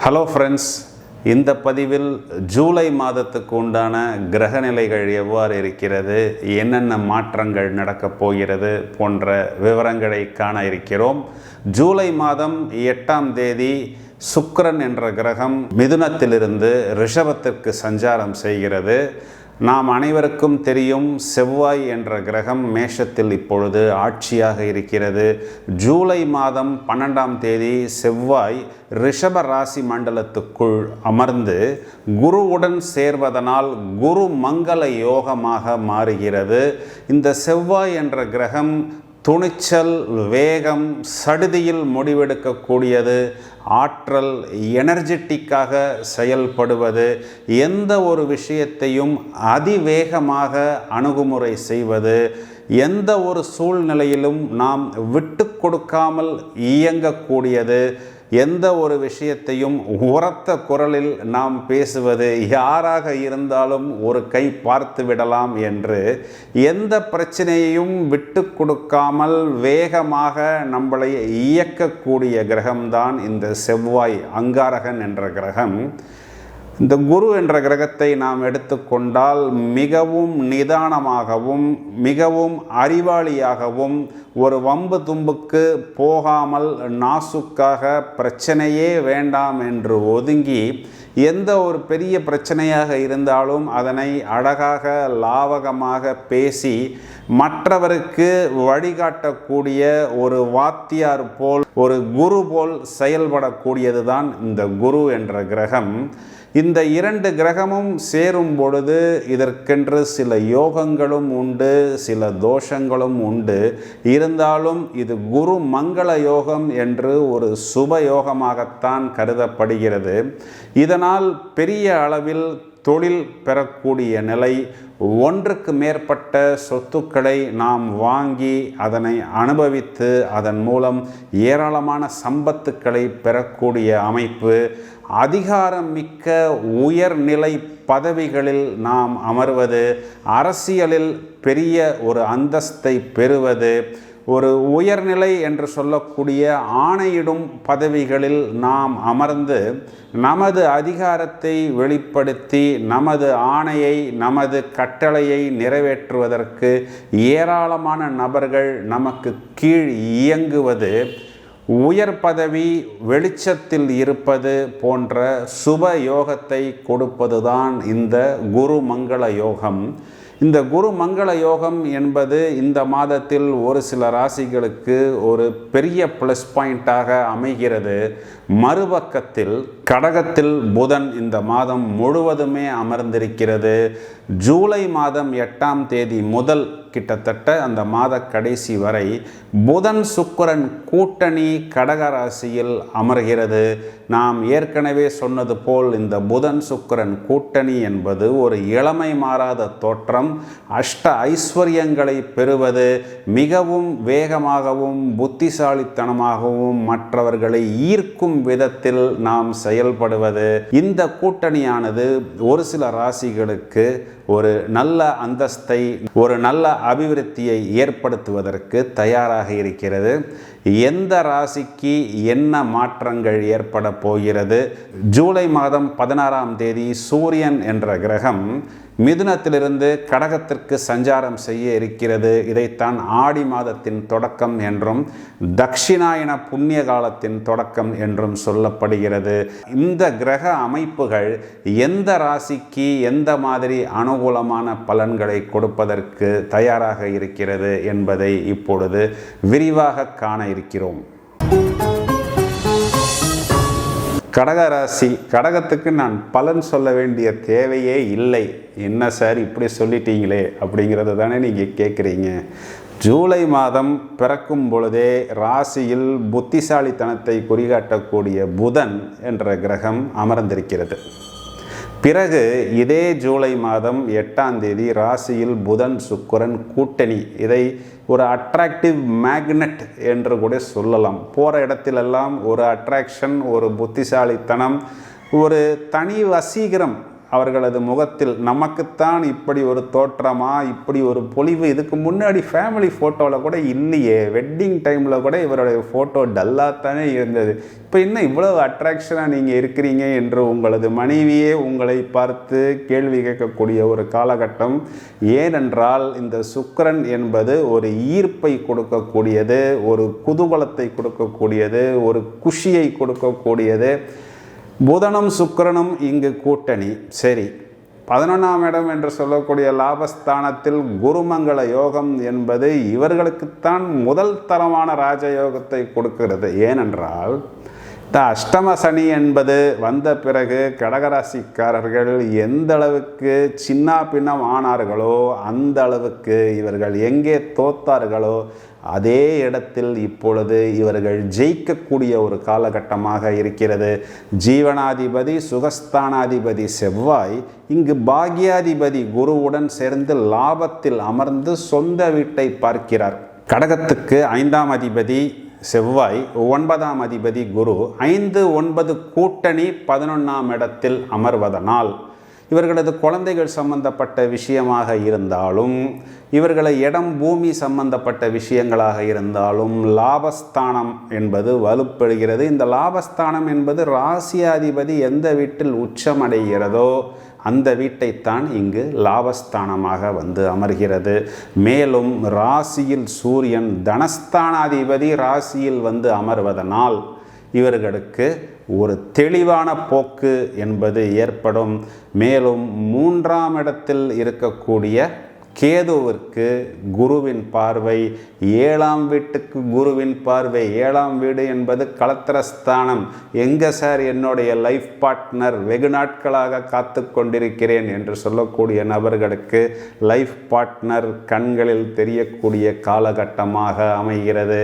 Hello friends, இந்த பதிவில் ஜூலை மாதத்துக்கு உண்டான கிரகநிலைகள் எவ்வாறு இருக்கிறது, என்னென்ன மாற்றங்கள் நடக்கப் போகிறது போன்ற விவரங்களை காண இருக்கிறோம். ஜூலை மாதம் 8ஆம் தேதி சுக்கிரன் என்ற கிரகம் மிதுனத்திலிருந்து ரிஷபத்திற்கு சஞ்சாரம் செய்கிறது. நாம் அனைவருக்கும் தெரியும், செவ்வாய் என்ற கிரகம் மேஷத்தில் இப்பொழுது ஆட்சியாக இருக்கிறது. ஜூலை மாதம் 12ஆம் தேதி செவ்வாய் ரிஷப ராசி மண்டலத்துக்குள் அமர்ந்து குருவுடன் சேர்வதனால் குரு மங்கள யோகமாக மாறுகிறது. இந்த செவ்வாய் என்ற கிரகம் துணிச்சல், வேகம், சடுதியில் முடிவெடுக்கக்கூடியது, ஆற்றல், எனர்ஜெட்டிக்காக செயல்படுவது, எந்த ஒரு விஷயத்தையும் அதிவேகமாக அணுகுமுறை செய்வது, எந்த ஒரு சூழ்நிலையிலும் நாம் விட்டு கொடுக்காமல் இயங்கக்கூடியது, எந்த ஒரு விஷயத்தையும் உரத்த குரலில் நாம் பேசுவது, யாராக இருந்தாலும் ஒரு கை பார்த்து விடலாம் என்று எந்த பிரச்சனையையும் விட்டு கொடுக்காமல் வேகமாக நம்மளை இயக்கக்கூடிய கிரகம்தான் இந்த செவ்வாய், அங்காரகன் என்ற கிரகம். இந்த குரு என்ற கிரகத்தை நாம் எடுத்துக்கொண்டால் மிகவும் நிதானமாகவும் மிகவும் அறிவாளியாகவும் ஒரு வம்பு தும்புக்கு போகாமல் நாசுக்காக பிரச்சனையே வேண்டாம் என்று ஒதுங்கி எந்த ஒரு பெரிய பிரச்சனையாக இருந்தாலும் அதனை அழகாக லாவகமாக பேசி மற்றவருக்கு வழிகாட்டக்கூடிய ஒரு வாத்தியார் போல், ஒரு குரு போல் செயல்படக்கூடியது தான் இந்த குரு என்ற கிரகம். இந்த இரண்டு கிரகமும் சேரும் பொழுது இதற்கென்று சில யோகங்களும் உண்டு, சில தோஷங்களும் உண்டு. இருந்தாலும் இது குரு மங்கள யோகம் என்று ஒரு சுப யோகமாகத்தான் கருதப்படுகிறது. இதனால் பெரிய அளவில் தொழில் பெறக்கூடிய நிலை, ஒன்றுக்கு மேற்பட்ட சொத்துக்களை நாம் வாங்கி அதனை அனுபவித்து அதன் மூலம் ஏராளமான சம்பத்துக்களை பெறக்கூடிய அமைப்பு, அதிகாரம் மிக்க உயர்நிலை பதவிகளில் நாம் அமர்வது, அரசியலில் பெரிய ஒரு அந்தஸ்தை பெறுவது, ஒரு உயர்நிலை என்று சொல்லக்கூடிய ஆணையிடும் பதவிகளில் நாம் அமர்ந்து நமது அதிகாரத்தை வெளிப்படுத்தி நமது ஆணையை, நமது கட்டளையை நிறைவேற்றுவதற்கு ஏராளமான நபர்கள் நமக்கு கீழ் இயங்குவது, உயர் பதவி வெளிச்சத்தில் இருப்பது போன்ற சுப யோகத்தை கொடுப்பதுதான் இந்த குரு மங்கள யோகம். இந்த குரு மங்கள யோகம் என்பது இந்த மாதத்தில் ஒரு சில ராசிகளுக்கு ஒரு பெரிய ப்ளஸ் பாயிண்டாக அமைகிறது. மறுபக்கத்தில் கடகத்தில் புதன் இந்த மாதம் முழுவதுமே அமர்ந்திருக்கிறது. ஜூலை மாதம் 8ஆம் தேதி முதல் கிட்டத்தட்ட அந்த மாத கடைசி வரை புதன் சுக்கிரன் கூட்டணி கடக ராசியில் அமர்கிறது. நாம் ஏற்கனவே சொன்னது போல் இந்த புதன் சுக்கிரன் கூட்டணி என்பது ஒரு இளமை மாறாத தோற்றம், அஷ்ட ஐஸ்வர்யங்களை பெறுவது, மிகவும் வேகமாகவும் புத்திசாலித்தனமாகவும் மற்றவர்களை ஈர்க்கும் விதத்தில் நாம் செயல்படுவது. இந்த கூட்டணியானது ஒரு சில ராசிகளுக்கு ஒரு நல்ல அந்தஸ்தை, ஒரு நல்ல அபிவிருத்தியை ஏற்படுத்துவதற்கு தயாராக இருக்கிறது. எந்த ராசிக்கு என்ன மாற்றங்கள் ஏற்பட போகிறது? ஜூலை மாதம் 16ஆம் தேதி சூரியன் என்ற கிரகம் மிதுனத்திலிருந்து கடகத்திற்கு சஞ்சாரம் செய்ய இருக்கிறது. இதைத்தான் ஆடி மாதத்தின் தொடக்கம் என்றும் தக்ஷிணாயன புண்ணிய காலத்தின் தொடக்கம் என்றும் சொல்லப்படுகிறது. இந்த கிரக அமைப்புகள் எந்த ராசிக்கு எந்த மாதிரி அனுகூலமான பலன்களை கொடுப்பதற்கு தயாராக இருக்கிறது என்பதை இப்பொழுது விரிவாக காண இருக்கிறோம். கடகராசி, கடகத்துக்கு நான் பலன் சொல்ல வேண்டிய தேவையே இல்லை. என்ன சார் இப்படி சொல்லிட்டீங்களே அப்படிங்கிறது தானே நீங்கள் கேட்குறீங்க. ஜூலை மாதம் பிறக்கும் பொழுதே ராசியில் புத்திசாலித்தனத்தை குறிகாட்டக்கூடிய புதன் என்ற கிரகம் அமர்ந்திருக்கிறது. பிறகு இதே ஜூலை மாதம் 8ஆம் தேதி ராசியில் புதன் சுக்கிரன் கூட்டணி, இதை ஒரு அட்ராக்டிவ் மேக்னெட் என்று கூட சொல்லலாம். போகிற இடத்திலெல்லாம் ஒரு அட்ராக்ஷன், ஒரு புத்திசாலித்தனம், ஒரு தனி வசீகரம் அவர்களது முகத்தில் நமக்குத்தான் இப்படி ஒரு தோற்றமா, இப்படி ஒரு பொலிவு இதுக்கு முன்னாடி ஃபேமிலி ஃபோட்டோவில் கூட இல்லையே, வெட்டிங் டைமில் கூட இவருடைய ஃபோட்டோ டல்லாகத்தானே இருந்தது, இப்போ இன்னும் இவ்வளவு அட்ராக்ஷனாக நீங்கள் இருக்கிறீங்க என்று உங்களது மனைவியே உங்களை பார்த்து கேள்வி கேட்கக்கூடிய ஒரு காலகட்டம். ஏனென்றால் இந்த சுக்கிரன் என்பது ஒரு ஈர்ப்பை கொடுக்கக்கூடியது, ஒரு குதூகலத்தை கொடுக்கக்கூடியது, ஒரு குஷியை கொடுக்கக்கூடியது. புதனும் சுக்கிரனும் இங்கு கூட்டணி. சரி, 11ஆம் இடம் என்று சொல்லக்கூடிய லாபஸ்தானத்தில் குருமங்கள யோகம் என்பது இவர்களுக்குத்தான் முதல் தரமான ராஜயோகத்தை கொடுக்கிறது. ஏனென்றால் இந்த அஷ்டம சனி என்பது வந்த பிறகு கடகராசிக்காரர்கள் எந்த அளவுக்கு சின்ன பின்னம் ஆனார்களோ அந்த அளவுக்கு இவர்கள் எங்கே தோத்தார்களோ அதே இடத்தில் இப்பொழுது இவர்கள் ஜெயிக்கக்கூடிய ஒரு காலகட்டமாக இருக்கிறது. ஜீவனாதிபதி சுகஸ்தானாதிபதி செவ்வாய் இங்கு பாக்யாதிபதி குருவுடன் சேர்ந்து லாபத்தில் அமர்ந்து சொந்த வீட்டை பார்க்கிறார். கடகத்துக்கு 5ஆம் அதிபதி செவ்வாய், 9ஆம் அதிபதி குரு, 5-9 கூட்டணி 11ஆம் இடத்தில் அமர்வதனால் இவர்களது குழந்தைகள் சம்பந்தப்பட்ட விஷயமாக இருந்தாலும், இவர்களை இடம் பூமி சம்பந்தப்பட்ட விஷயங்களாக இருந்தாலும் லாபஸ்தானம் என்பது வலுப்பெறுகிறது. இந்த லாபஸ்தானம் என்பது ராசியாதிபதி எந்த வீட்டில் உச்சமடைகிறதோ அந்த வீட்டைத்தான் இங்கு லாபஸ்தானமாக வந்து அமர்கிறது. மேலும் ராசியில் சூரியன் தனஸ்தானாதிபதி ராசியில் வந்து அமர்வதனால் இவர்களுக்கு ஒரு தெளிவான போக்கு என்பது ஏற்படும். மேலும் 3ஆம் இடத்தில் இருக்கக்கூடிய கேதுவிற்கு குருவின் பார்வை, 7ஆம் வீட்டுக்கு குருவின் பார்வை. 7ஆம் வீடு என்பது களத்திரஸ்தானம். எங்கே சார் என்னுடைய லைஃப் பார்ட்னர், வெகு நாட்களாக காத்து கொண்டிருக்கிறேன் என்று சொல்லக்கூடிய நபர்களுக்கு லைஃப் பார்ட்னர் கண்களில் தெரியக்கூடிய காலகட்டமாக அமைகிறது.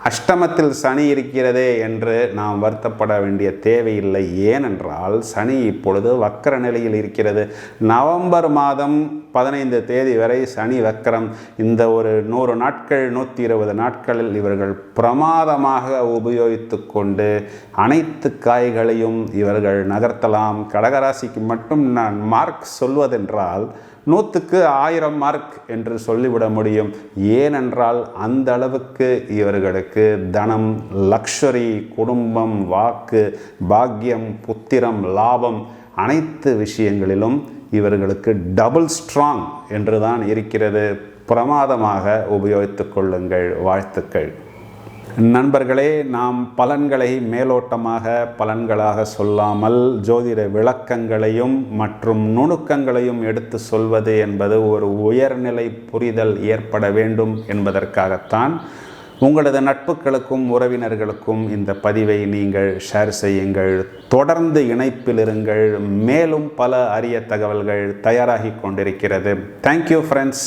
அஷ்டமத்தில் சனி இருக்கிறதே என்று நாம் வருத்தப்பட வேண்டிய தேவையில்லை. ஏனென்றால் சனி இப்பொழுது வக்கர நிலையில் இருக்கிறது. நவம்பர் மாதம் 15 தேதி வரை சனி வக்கரம். இந்த ஒரு 100 நாட்கள் 120 நாட்களில் இவர்கள் பிரமாதமாக உபயோகித்து கொண்டு அனைத்து காய்களையும் இவர்கள் நகர்த்தலாம். கடகராசிக்கு மட்டும் நான் மார்க் சொல்வதென்றால் 100க்கு 1000 மார்க் என்று சொல்லிவிட முடியும். ஏனென்றால் அந்த அளவுக்கு இவர்களுக்கு தனம், லக்ஷரி, குடும்பம், வாக்கு, பாக்கியம், புத்திரம், லாபம் அனைத்து விஷயங்களிலும் இவர்களுக்கு டபுள் ஸ்ட்ராங் என்று தான் இருக்கிறது. பிரமாதமாக உபயோகித்து கொள்ளுங்கள். வாழ்த்துக்கள். நண்பர்களே, நாம் பலன்களை மேலோட்டமாக பலன்களாக சொல்லாமல் ஜோதிட விளக்கங்களையும் மற்றும் நுணுக்கங்களையும் எடுத்து சொல்வது என்பது ஒரு உயர்நிலை புரிதல் ஏற்பட வேண்டும் என்பதற்காகத்தான். உங்களது நட்புகளுக்கும் உறவினர்களுக்கும் இந்த பதிவை நீங்கள் ஷேர் செய்யுங்கள். தொடர்ந்து இணைப்பில் இருங்கள். மேலும் பல அரிய தகவல்கள் தயாராகி கொண்டிருக்கிறது. Thank you friends.